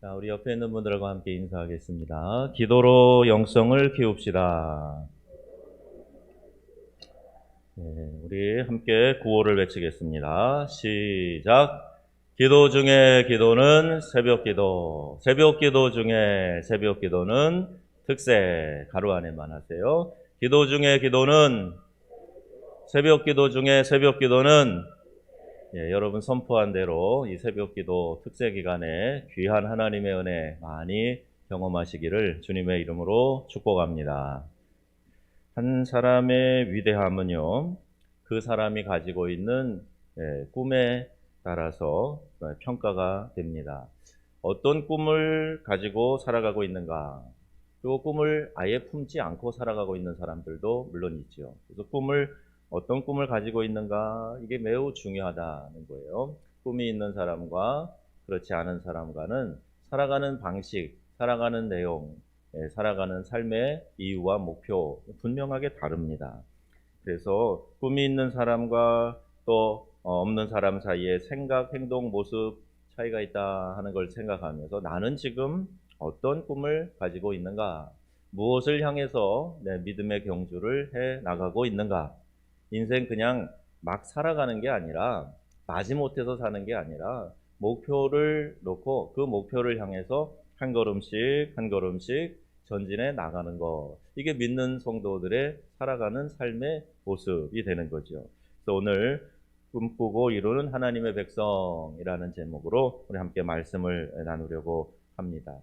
자, 우리 옆에 있는 분들과 함께 인사하겠습니다. 기도로 영성을 키웁시다. 네, 우리 함께 구호를 외치겠습니다. 시작. 기도 중에 기도는 새벽 기도, 새벽 기도 중에 새벽 기도는 특세, 가로 안에만 하세요. 기도 중에 기도는 새벽 기도 중에 새벽 기도는 여러분 선포한 대로 이 새벽 기도 특세 기간에 귀한 하나님의 은혜 많이 경험하시기를 주님의 이름으로 축복합니다. 한 사람의 위대함은요, 그 사람이 가지고 있는 꿈에 따라서 평가가 됩니다. 어떤 꿈을 가지고 살아가고 있는가, 그리고 꿈을 아예 품지 않고 살아가고 있는 사람들도 물론 있죠. 그래서 어떤 꿈을 가지고 있는가, 이게 매우 중요하다는 거예요. 꿈이 있는 사람과 그렇지 않은 사람과는 살아가는 방식, 살아가는 내용, 살아가는 삶의 이유와 목표 분명하게 다릅니다. 그래서 꿈이 있는 사람과 또 없는 사람 사이에 생각, 행동, 모습 차이가 있다 하는 걸 생각하면서 나는 지금 어떤 꿈을 가지고 있는가, 무엇을 향해서 내 믿음의 경주를 해 나가고 있는가. 인생 그냥 막 살아가는 게 아니라, 마지못해서 사는 게 아니라 목표를 놓고 그 목표를 향해서 한 걸음씩 한 걸음씩 전진해 나가는 것, 이게 믿는 성도들의 살아가는 삶의 모습이 되는 거죠. 그래서 오늘 꿈꾸고 이루는 하나님의 백성이라는 제목으로 우리 함께 말씀을 나누려고 합니다.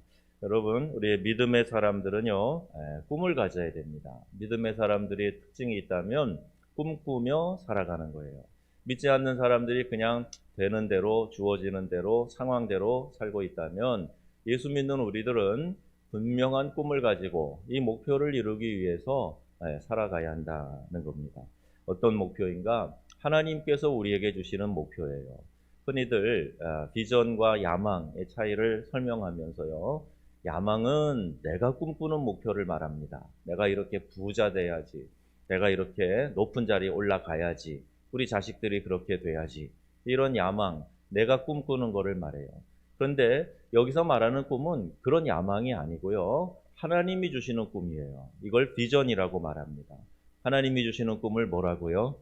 여러분, 우리의 믿음의 사람들은요, 꿈을 가져야 됩니다. 믿음의 사람들의 특징이 있다면 꿈꾸며 살아가는 거예요. 믿지 않는 사람들이 그냥 되는 대로, 주어지는 대로, 상황대로 살고 있다면, 예수 믿는 우리들은 분명한 꿈을 가지고 이 목표를 이루기 위해서 살아가야 한다는 겁니다. 어떤 목표인가? 하나님께서 우리에게 주시는 목표예요. 흔히들 비전과 야망의 차이를 설명하면서요, 야망은 내가 꿈꾸는 목표를 말합니다. 내가 이렇게 부자 돼야지, 내가 이렇게 높은 자리에 올라가야지, 우리 자식들이 그렇게 돼야지, 이런 야망, 내가 꿈꾸는 거를 말해요. 그런데 여기서 말하는 꿈은 그런 야망이 아니고요, 하나님이 주시는 꿈이에요. 이걸 비전이라고 말합니다. 하나님이 주시는 꿈을 뭐라고요?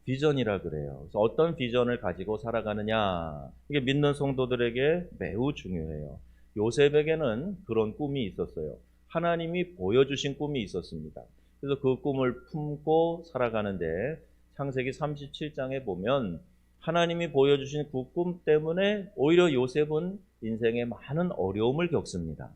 비전이라 그래요. 그래서 어떤 비전을 가지고 살아가느냐, 이게 믿는 성도들에게 매우 중요해요. 요셉에게는 그런 꿈이 있었어요. 하나님이 보여주신 꿈이 있었습니다. 그래서 그 꿈을 품고 살아가는데, 창세기 37장에 보면 하나님이 보여주신 그 꿈 때문에 오히려 요셉은 인생에 많은 어려움을 겪습니다.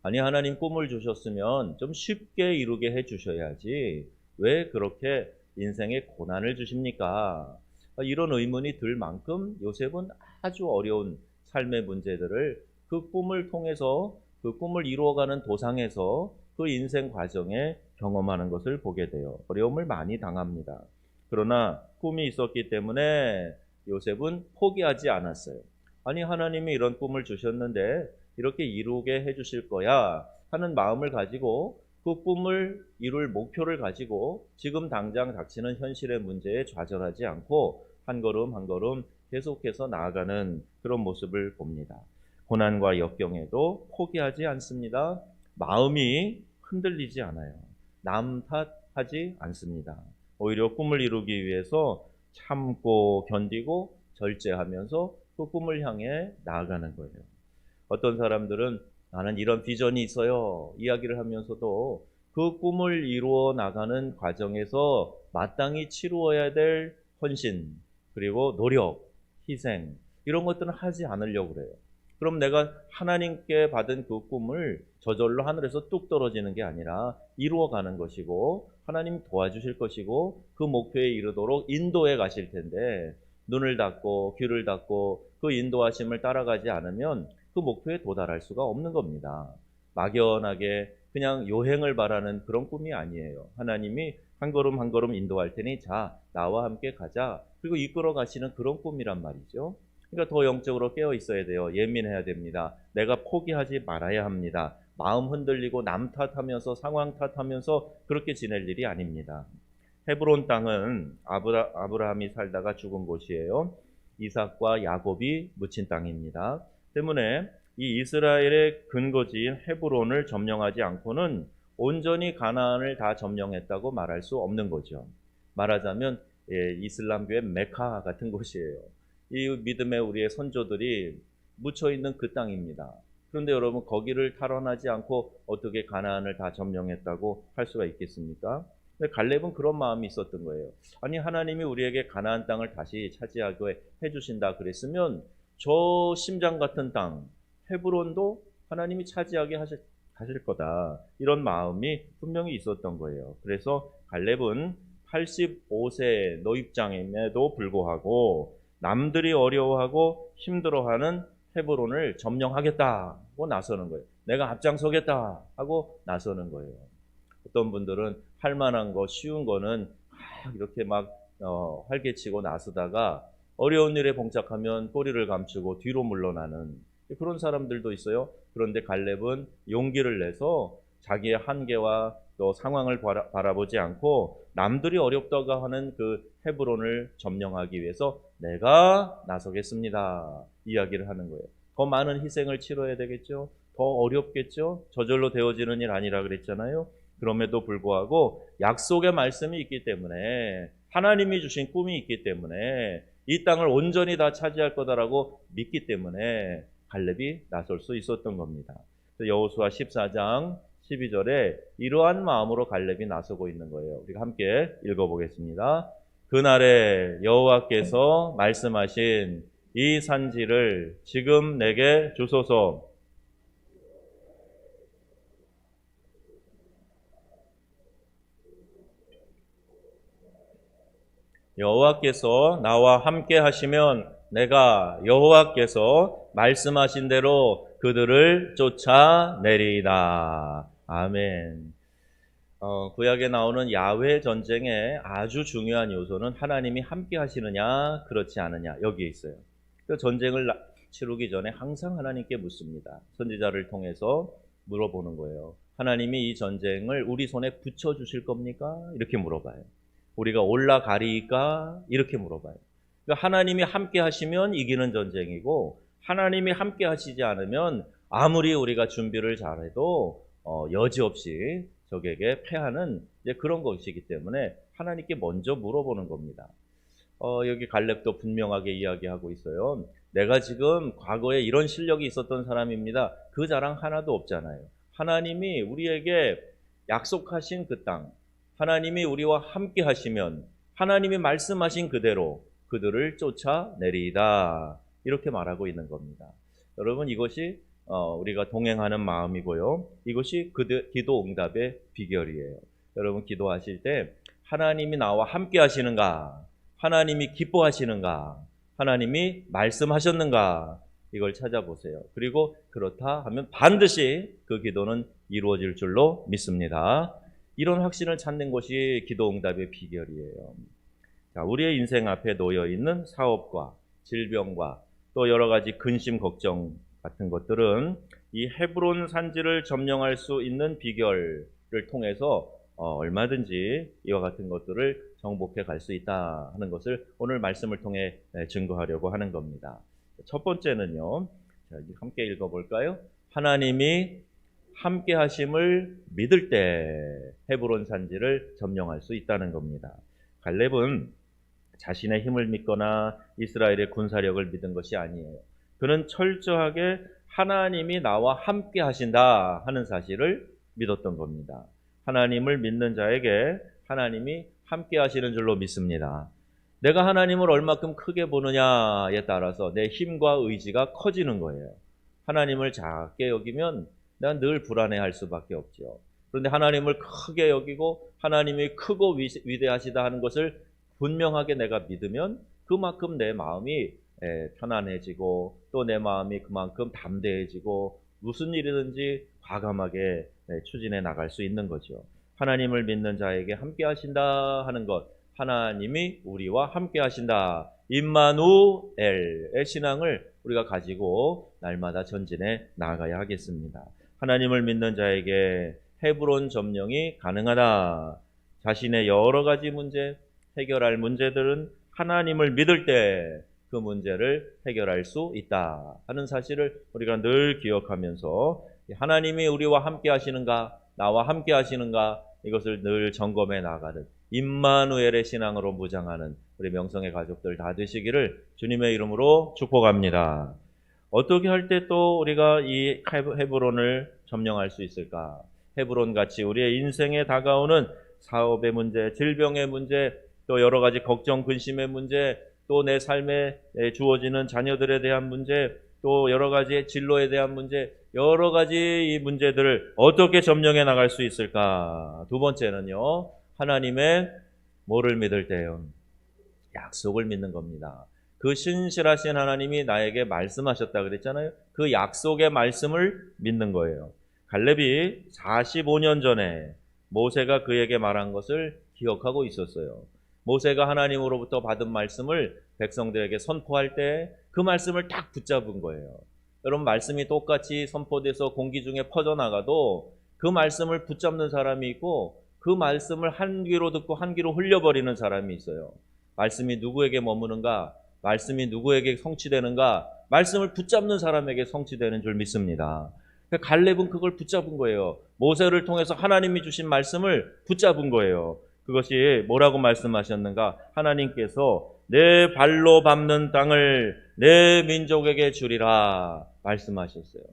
아니, 하나님 꿈을 주셨으면 좀 쉽게 이루게 해 주셔야지 왜 그렇게 인생에 고난을 주십니까? 이런 의문이 들 만큼 요셉은 아주 어려운 삶의 문제들을 그 꿈을 통해서, 그 꿈을 이루어가는 도상에서 그 인생 과정에 경험하는 것을 보게 돼요. 어려움을 많이 당합니다. 그러나 꿈이 있었기 때문에 요셉은 포기하지 않았어요. 아니, 하나님이 이런 꿈을 주셨는데 이렇게 이루게 해주실 거야 하는 마음을 가지고, 그 꿈을 이룰 목표를 가지고 지금 당장 닥치는 현실의 문제에 좌절하지 않고 한 걸음 한 걸음 계속해서 나아가는 그런 모습을 봅니다. 고난과 역경에도 포기하지 않습니다. 마음이 흔들리지 않아요. 남 탓하지 않습니다. 오히려 꿈을 이루기 위해서 참고 견디고 절제하면서 그 꿈을 향해 나아가는 거예요. 어떤 사람들은 나는 이런 비전이 있어요 이야기를 하면서도 그 꿈을 이루어 나가는 과정에서 마땅히 치루어야 될 헌신, 그리고 노력, 희생, 이런 것들은 하지 않으려고 그래요. 그럼 내가 하나님께 받은 그 꿈을 저절로 하늘에서 뚝 떨어지는 게 아니라 이루어가는 것이고, 하나님 도와주실 것이고, 그 목표에 이르도록 인도해 가실 텐데, 눈을 닫고 귀를 닫고 그 인도하심을 따라가지 않으면 그 목표에 도달할 수가 없는 겁니다. 막연하게 그냥 요행을 바라는 그런 꿈이 아니에요. 하나님이 한 걸음 한 걸음 인도할 테니 자, 나와 함께 가자, 그리고 이끌어 가시는 그런 꿈이란 말이죠. 그러니까 더 영적으로 깨어 있어야 돼요. 예민해야 됩니다. 내가 포기하지 말아야 합니다. 마음 흔들리고 남 탓하면서 상황 탓하면서 그렇게 지낼 일이 아닙니다. 헤브론 땅은 아브라함이 살다가 죽은 곳이에요. 이삭과 야곱이 묻힌 땅입니다. 때문에 이 이스라엘의 근거지인 헤브론을 점령하지 않고는 온전히 가나안을 다 점령했다고 말할 수 없는 거죠. 말하자면 이슬람교의 메카 같은 곳이에요. 이 믿음의 우리의 선조들이 묻혀 있는 그 땅입니다. 그런데 여러분, 거기를 탈환하지 않고 어떻게 가나안을 다 점령했다고 할 수가 있겠습니까? 근데 갈렙은 그런 마음이 있었던 거예요. 아니, 하나님이 우리에게 가나안 땅을 다시 차지하게 해주신다 그랬으면 저 심장 같은 땅 헤브론도 하나님이 차지하게 하실 거다, 이런 마음이 분명히 있었던 거예요. 그래서 갈렙은 85세 노입장임에도 불구하고 남들이 어려워하고 힘들어하는 헤브론을 점령하겠다고 나서는 거예요. 내가 앞장서겠다 하고 나서는 거예요. 어떤 분들은 할 만한 거, 쉬운 거는 이렇게 막 활개치고 나서다가 어려운 일에 봉착하면 꼬리를 감추고 뒤로 물러나는 그런 사람들도 있어요. 그런데 갈렙은 용기를 내서 자기의 한계와 또 상황을 바라보지 않고 남들이 어렵다고 하는 그 헤브론을 점령하기 위해서 내가 나서겠습니다, 이야기를 하는 거예요. 더 많은 희생을 치러야 되겠죠. 더 어렵겠죠. 저절로 되어지는 일 아니라 그랬잖아요. 그럼에도 불구하고 약속의 말씀이 있기 때문에, 하나님이 주신 꿈이 있기 때문에, 이 땅을 온전히 다 차지할 거다라고 믿기 때문에 갈렙이 나설 수 있었던 겁니다. 여호수아 14장 12절에 이러한 마음으로 갈렙이 나서고 있는 거예요. 우리가 함께 읽어보겠습니다. 그날에 여호와께서 말씀하신 이 산지를 지금 내게 주소서. 여호와께서 나와 함께 하시면 내가 여호와께서 말씀하신 대로 그들을 쫓아내리이다. 아멘. 구약에 나오는 야훼 전쟁의 아주 중요한 요소는 하나님이 함께 하시느냐 그렇지 않느냐, 여기에 있어요. 그 전쟁을 치르기 전에 항상 하나님께 묻습니다. 선지자를 통해서 물어보는 거예요. 하나님이 이 전쟁을 우리 손에 붙여주실 겁니까? 이렇게 물어봐요. 우리가 올라가리까? 이렇게 물어봐요. 그러니까 하나님이 함께 하시면 이기는 전쟁이고, 하나님이 함께 하시지 않으면 아무리 우리가 준비를 잘해도 여지없이 적에게 패하는 이제 그런 것이기 때문에 하나님께 먼저 물어보는 겁니다. 여기 갈렙도 분명하게 이야기하고 있어요. 내가 지금 과거에 이런 실력이 있었던 사람입니다. 그 자랑 하나도 없잖아요. 하나님이 우리에게 약속하신 그 땅, 하나님이 우리와 함께 하시면 하나님이 말씀하신 그대로 그들을 쫓아내리이다, 이렇게 말하고 있는 겁니다. 여러분, 이것이 우리가 동행하는 마음이고요. 이것이 기도 응답의 비결이에요. 여러분, 기도하실 때 하나님이 나와 함께 하시는가, 하나님이 기뻐하시는가, 하나님이 말씀하셨는가, 이걸 찾아보세요. 그리고 그렇다 하면 반드시 그 기도는 이루어질 줄로 믿습니다. 이런 확신을 찾는 것이 기도 응답의 비결이에요. 자, 우리의 인생 앞에 놓여 있는 사업과 질병과 또 여러 가지 근심, 걱정 같은 것들은 이 헤브론 산지를 점령할 수 있는 비결을 통해서 얼마든지 이와 같은 것들을 정복해 갈 수 있다 하는 것을 오늘 말씀을 통해 증거하려고 하는 겁니다. 첫 번째는요, 자, 함께 읽어볼까요? 하나님이 함께 하심을 믿을 때 헤브론 산지를 점령할 수 있다는 겁니다. 갈렙은 자신의 힘을 믿거나 이스라엘의 군사력을 믿은 것이 아니에요. 그는 철저하게 하나님이 나와 함께 하신다 하는 사실을 믿었던 겁니다. 하나님을 믿는 자에게 하나님이 함께 하시는 줄로 믿습니다. 내가 하나님을 얼마큼 크게 보느냐에 따라서 내 힘과 의지가 커지는 거예요. 하나님을 작게 여기면 난 늘 불안해할 수밖에 없죠. 그런데 하나님을 크게 여기고 하나님이 크고 위대하시다 하는 것을 분명하게 내가 믿으면 그만큼 내 마음이 편안해지고 또 내 마음이 그만큼 담대해지고 무슨 일이든지 과감하게 추진해 나갈 수 있는 거죠. 하나님을 믿는 자에게 함께 하신다 하는 것, 하나님이 우리와 함께 하신다, 임마누엘의 신앙을 우리가 가지고 날마다 전진해 나아가야 하겠습니다. 하나님을 믿는 자에게 헤브론 점령이 가능하다. 자신의 여러 가지 문제, 해결할 문제들은 하나님을 믿을 때 그 문제를 해결할 수 있다 하는 사실을 우리가 늘 기억하면서 하나님이 우리와 함께 하시는가, 나와 함께 하시는가, 이것을 늘 점검해 나가는 임마누엘의 신앙으로 무장하는 우리 명성의 가족들 다 되시기를 주님의 이름으로 축복합니다. 어떻게 할 때 또 우리가 이 헤브론을 점령할 수 있을까? 헤브론 같이 우리의 인생에 다가오는 사업의 문제, 질병의 문제, 또 여러 가지 걱정, 근심의 문제, 또 내 삶에 주어지는 자녀들에 대한 문제, 또 여러 가지의 진로에 대한 문제, 여러 가지 이 문제들을 어떻게 점령해 나갈 수 있을까? 두 번째는요, 하나님의 뭐를 믿을 때요? 약속을 믿는 겁니다. 그 신실하신 하나님이 나에게 말씀하셨다 그랬잖아요. 그 약속의 말씀을 믿는 거예요. 갈렙이 45년 전에 모세가 그에게 말한 것을 기억하고 있었어요. 모세가 하나님으로부터 받은 말씀을 백성들에게 선포할 때 그 말씀을 딱 붙잡은 거예요. 여러분, 말씀이 똑같이 선포돼서 공기 중에 퍼져나가도 그 말씀을 붙잡는 사람이 있고 그 말씀을 한 귀로 듣고 한 귀로 흘려버리는 사람이 있어요. 말씀이 누구에게 머무는가? 말씀이 누구에게 성취되는가? 말씀을 붙잡는 사람에게 성취되는 줄 믿습니다. 갈렙은 그걸 붙잡은 거예요. 모세를 통해서 하나님이 주신 말씀을 붙잡은 거예요. 그것이 뭐라고 말씀하셨는가? 하나님께서 내 발로 밟는 땅을 내 민족에게 주리라 말씀하셨어요.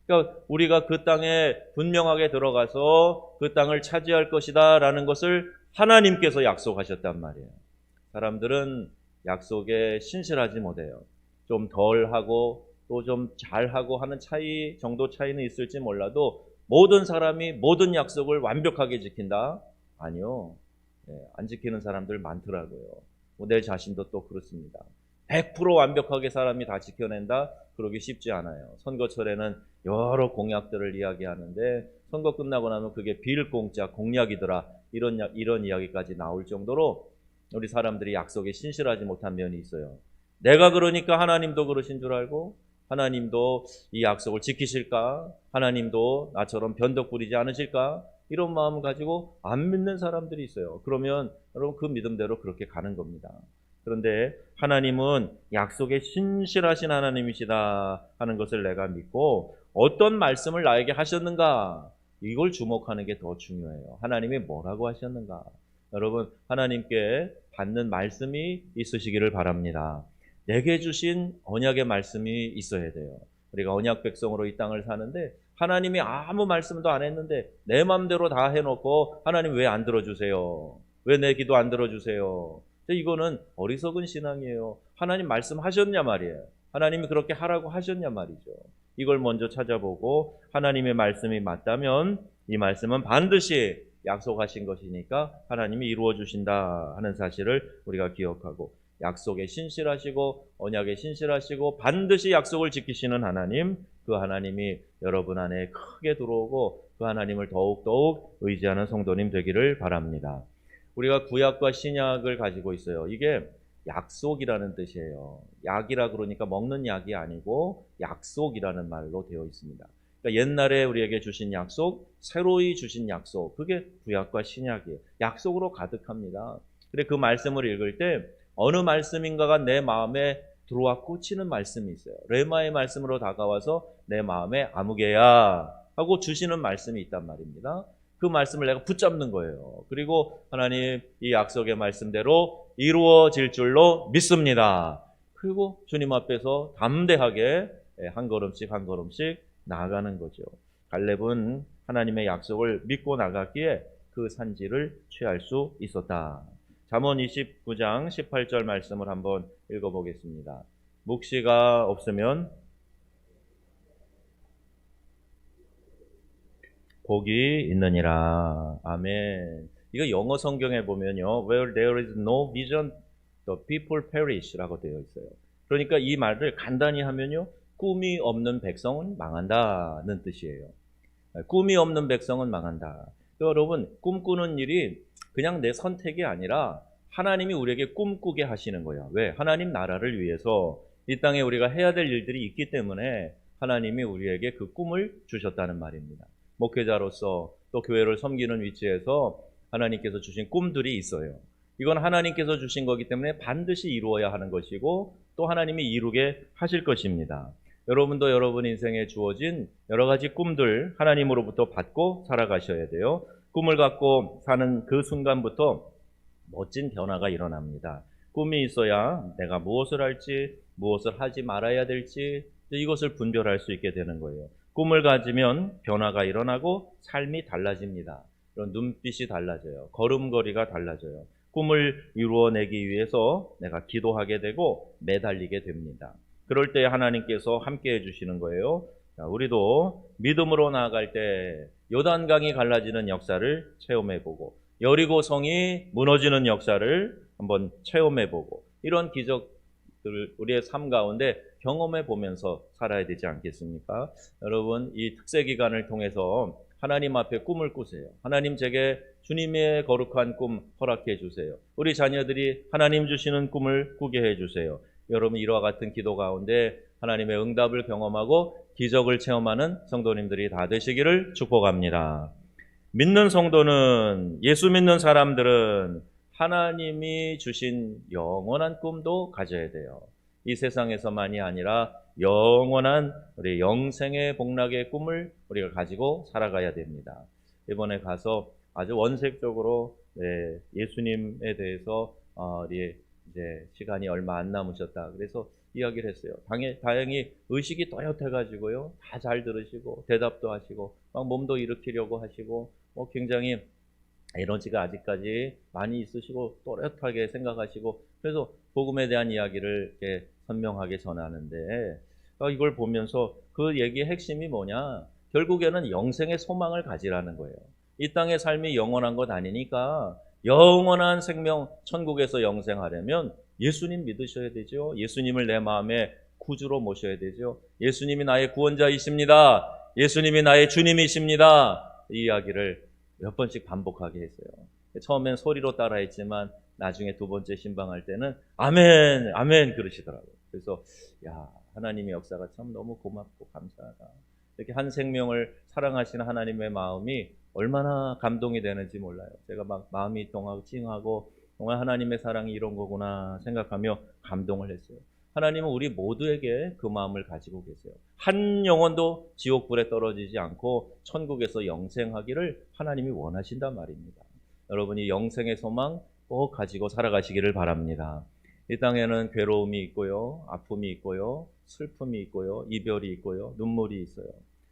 그러니까 우리가 그 땅에 분명하게 들어가서 그 땅을 차지할 것이다 라는 것을 하나님께서 약속하셨단 말이에요. 사람들은 약속에 신실하지 못해요. 좀 덜하고 또 좀 잘하고 하는 차이 정도 차이는 있을지 몰라도 모든 사람이 모든 약속을 완벽하게 지킨다? 아니요. 안 지키는 사람들 많더라고요. 내 자신도 또 그렇습니다. 100% 완벽하게 사람이 다 지켜낸다? 그러기 쉽지 않아요. 선거철에는 여러 공약들을 이야기하는데 선거 끝나고 나면 그게 빌공짜 공약이더라. 이런 이야기까지 나올 정도로 우리 사람들이 약속에 신실하지 못한 면이 있어요. 내가 그러니까 하나님도 그러신 줄 알고 하나님도 이 약속을 지키실까? 하나님도 나처럼 변덕 부리지 않으실까? 이런 마음을 가지고 안 믿는 사람들이 있어요. 그러면 여러분 그 믿음대로 그렇게 가는 겁니다. 그런데 하나님은 약속에 신실하신 하나님이시다 하는 것을 내가 믿고 어떤 말씀을 나에게 하셨는가? 이걸 주목하는 게 더 중요해요. 하나님이 뭐라고 하셨는가? 여러분, 하나님께 받는 말씀이 있으시기를 바랍니다. 내게 주신 언약의 말씀이 있어야 돼요. 우리가 언약 백성으로 이 땅을 사는데 하나님이 아무 말씀도 안 했는데 내 맘대로 다 해놓고 하나님 왜 안 들어주세요? 왜 내 기도 안 들어주세요? 이거는 어리석은 신앙이에요. 하나님 말씀하셨냐 말이에요. 하나님이 그렇게 하라고 하셨냐 말이죠. 이걸 먼저 찾아보고 하나님의 말씀이 맞다면 이 말씀은 반드시 약속하신 것이니까 하나님이 이루어 주신다 하는 사실을 우리가 기억하고 약속에 신실하시고 언약에 신실하시고 반드시 약속을 지키시는 하나님, 그 하나님이 여러분 안에 크게 들어오고 그 하나님을 더욱더욱 의지하는 성도님 되기를 바랍니다. 우리가 구약과 신약을 가지고 있어요. 이게 약속이라는 뜻이에요. 약이라 그러니까 먹는 약이 아니고 약속이라는 말로 되어 있습니다. 그러니까 옛날에 우리에게 주신 약속, 새로이 주신 약속, 그게 구약과 신약이에요. 약속으로 가득합니다. 그래 그 말씀을 읽을 때 어느 말씀인가가 내 마음에 들어와 꽂히는 말씀이 있어요. 레마의 말씀으로 다가와서 내 마음에 아무개야 하고 주시는 말씀이 있단 말입니다. 그 말씀을 내가 붙잡는 거예요. 그리고 하나님 이 약속의 말씀대로 이루어질 줄로 믿습니다. 그리고 주님 앞에서 담대하게 한 걸음씩 한 걸음씩 나아가는 거죠. 갈렙은 하나님의 약속을 믿고 나갔기에 그 산지를 취할 수 있었다. 잠언 29장 18절 말씀을 한번 읽어보겠습니다. 묵시가 없으면 복이 있느니라. 아멘. 이거 영어 성경에 보면요. Where there is no vision, the people perish라고 되어 있어요. 그러니까 이 말을 간단히 하면요. 꿈이 없는 백성은 망한다는 뜻이에요. 꿈이 없는 백성은 망한다. 여러분, 꿈꾸는 일이 그냥 내 선택이 아니라 하나님이 우리에게 꿈꾸게 하시는 거야. 왜? 하나님 나라를 위해서 이 땅에 우리가 해야 될 일들이 있기 때문에 하나님이 우리에게 그 꿈을 주셨다는 말입니다. 목회자로서 또 교회를 섬기는 위치에서 하나님께서 주신 꿈들이 있어요. 이건 하나님께서 주신 거기 때문에 반드시 이루어야 하는 것이고 또 하나님이 이루게 하실 것입니다. 여러분도 여러분 인생에 주어진 여러 가지 꿈들 하나님으로부터 받고 살아가셔야 돼요. 꿈을 갖고 사는 그 순간부터 멋진 변화가 일어납니다. 꿈이 있어야 내가 무엇을 할지, 무엇을 하지 말아야 될지 이것을 분별할 수 있게 되는 거예요. 꿈을 가지면 변화가 일어나고 삶이 달라집니다. 그런 눈빛이 달라져요. 걸음걸이가 달라져요. 꿈을 이루어내기 위해서 내가 기도하게 되고 매달리게 됩니다. 그럴 때 하나님께서 함께 해주시는 거예요. 자, 우리도 믿음으로 나아갈 때 요단강이 갈라지는 역사를 체험해보고 여리고성이 무너지는 역사를 한번 체험해보고 이런 기적들을 우리의 삶 가운데 경험해보면서 살아야 되지 않겠습니까? 여러분, 이 특세기간을 통해서 하나님 앞에 꿈을 꾸세요. 하나님, 제게 주님의 거룩한 꿈 허락해 주세요. 우리 자녀들이 하나님 주시는 꿈을 꾸게 해 주세요. 여러분, 이와 같은 기도 가운데 하나님의 응답을 경험하고 기적을 체험하는 성도님들이 다 되시기를 축복합니다. 믿는 성도는, 예수 믿는 사람들은 하나님이 주신 영원한 꿈도 가져야 돼요. 이 세상에서만이 아니라 영원한 우리 영생의 복락의 꿈을 우리가 가지고 살아가야 됩니다. 이번에 가서 아주 원색적으로 예수님에 대해서 우리 이제 시간이 얼마 안 남으셨다. 그래서 이야기를 했어요. 다행히 의식이 또렷해가지고요. 다 잘 들으시고 대답도 하시고 막 몸도 일으키려고 하시고 굉장히 에너지가 아직까지 많이 있으시고 또렷하게 생각하시고 그래서 복음에 대한 이야기를 이렇게 선명하게 전하는데 이걸 보면서 그 얘기의 핵심이 뭐냐? 결국에는 영생의 소망을 가지라는 거예요. 이 땅의 삶이 영원한 것 아니니까 영원한 생명, 천국에서 영생하려면 예수님 믿으셔야 되죠. 예수님을 내 마음에 구주로 모셔야 되죠. 예수님이 나의 구원자이십니다. 예수님이 나의 주님이십니다. 이 이야기를 몇 번씩 반복하게 했어요. 처음엔 소리로 따라했지만 나중에 두 번째 신방할 때는 아멘, 아멘 그러시더라고요. 그래서 하나님의 역사가 참 너무 고맙고 감사하다. 이렇게 한 생명을 사랑하시는 하나님의 마음이 얼마나 감동이 되는지 몰라요. 제가 막 마음이 찡하고 정말 하나님의 사랑이 이런 거구나 생각하며 감동을 했어요. 하나님은 우리 모두에게 그 마음을 가지고 계세요. 한 영혼도 지옥불에 떨어지지 않고 천국에서 영생하기를 하나님이 원하신단 말입니다. 여러분이 영생의 소망 꼭 가지고 살아가시기를 바랍니다. 이 땅에는 괴로움이 있고요, 아픔이 있고요, 슬픔이 있고요, 이별이 있고요, 눈물이 있어요.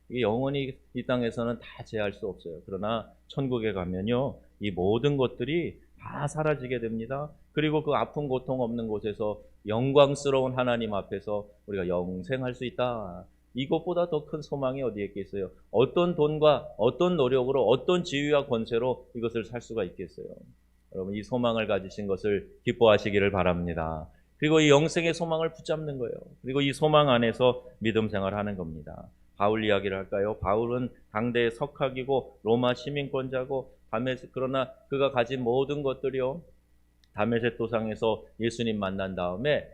이게 영원히 이 땅에서는 다 제할 수 없어요. 그러나 천국에 가면요, 이 모든 것들이 다 사라지게 됩니다. 그리고 그 아픔 고통 없는 곳에서 영광스러운 하나님 앞에서 우리가 영생할 수 있다. 이것보다 더 큰 소망이 어디에 있겠어요? 어떤 돈과 어떤 노력으로 어떤 지위와 권세로 이것을 살 수가 있겠어요? 여러분, 이 소망을 가지신 것을 기뻐하시기를 바랍니다. 그리고 이 영생의 소망을 붙잡는 거예요. 그리고 이 소망 안에서 믿음 생활하는 겁니다. 바울 이야기를 할까요? 바울은 당대의 석학이고 로마 시민권자고 그러나 그가 가진 모든 것들이요, 다메섹 도상에서 예수님 만난 다음에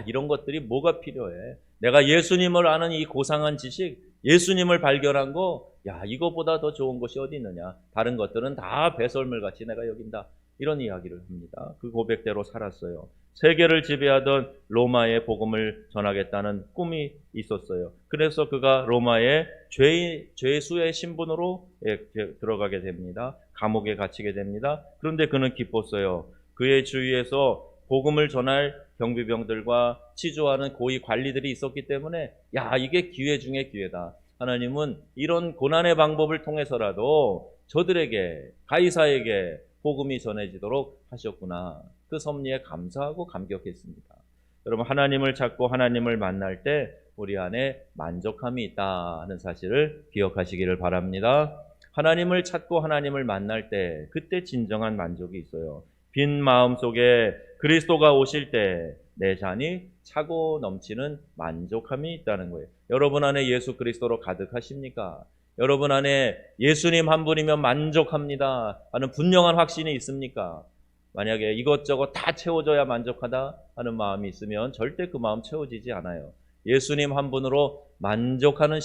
이런 것들이 뭐가 필요해? 내가 예수님을 아는 이 고상한 지식, 예수님을 발견한 거, 이것보다 더 좋은 것이 어디 있느냐? 다른 것들은 다 배설물같이 내가 여긴다. 이런 이야기를 합니다. 그 고백대로 살았어요. 세계를 지배하던 로마의 복음을 전하겠다는 꿈이 있었어요. 그래서 그가 로마의 죄수의 신분으로 들어가게 됩니다. 감옥에 갇히게 됩니다. 그런데 그는 기뻤어요. 그의 주위에서 복음을 전할 경비병들과 치조하는 고위 관리들이 있었기 때문에 이게 기회 중에 기회다. 하나님은 이런 고난의 방법을 통해서라도 저들에게, 가이사에게 복음이 전해지도록 하셨구나. 그 섭리에 감사하고 감격했습니다. 여러분, 하나님을 찾고 하나님을 만날 때 우리 안에 만족함이 있다 하는 사실을 기억하시기를 바랍니다. 하나님을 찾고 하나님을 만날 때 그때 진정한 만족이 있어요. 빈 마음 속에 그리스도가 오실 때 내 잔이 차고 넘치는 만족함이 있다는 거예요. 여러분 안에 예수 그리스도로 가득하십니까? 여러분 안에 예수님 한 분이면 만족합니다 하는 분명한 확신이 있습니까? 만약에 이것저것 다 채워져야 만족하다 하는 마음이 있으면 절대 그 마음 채워지지 않아요. 예수님 한 분으로 만족하는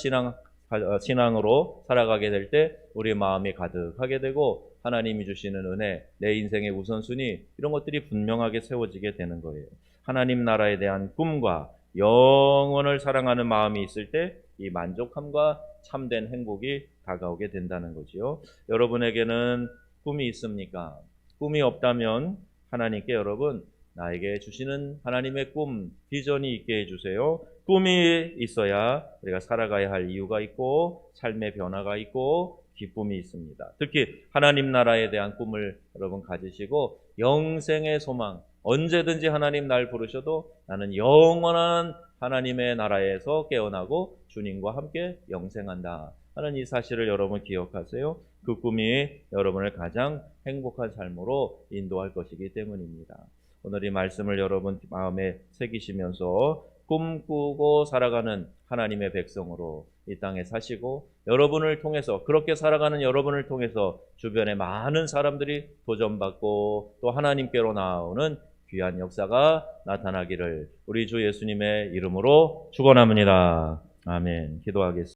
신앙으로 살아가게 될 때 우리 마음이 가득하게 되고 하나님이 주시는 은혜, 내 인생의 우선순위 이런 것들이 분명하게 세워지게 되는 거예요. 하나님 나라에 대한 꿈과 영원을 사랑하는 마음이 있을 때 이 만족함과 참된 행복이 다가오게 된다는 거지요. 여러분에게는 꿈이 있습니까? 꿈이 없다면 하나님께 여러분 나에게 주시는 하나님의 꿈, 비전이 있게 해주세요. 꿈이 있어야 우리가 살아가야 할 이유가 있고 삶의 변화가 있고 기쁨이 있습니다. 특히 하나님 나라에 대한 꿈을 여러분 가지시고 영생의 소망, 언제든지 하나님 날 부르셔도 나는 영원한 하나님의 나라에서 깨어나고 주님과 함께 영생한다 하는 이 사실을 여러분 기억하세요. 그 꿈이 여러분을 가장 행복한 삶으로 인도할 것이기 때문입니다. 오늘 이 말씀을 여러분 마음에 새기시면서 꿈꾸고 살아가는 하나님의 백성으로 이 땅에 사시고 여러분을 통해서 그렇게 살아가는 여러분을 통해서 주변에 많은 사람들이 도전받고 또 하나님께로 나아오는 귀한 역사가 나타나기를 우리 주 예수님의 이름으로 축원합니다. 아멘. 기도하겠습니다.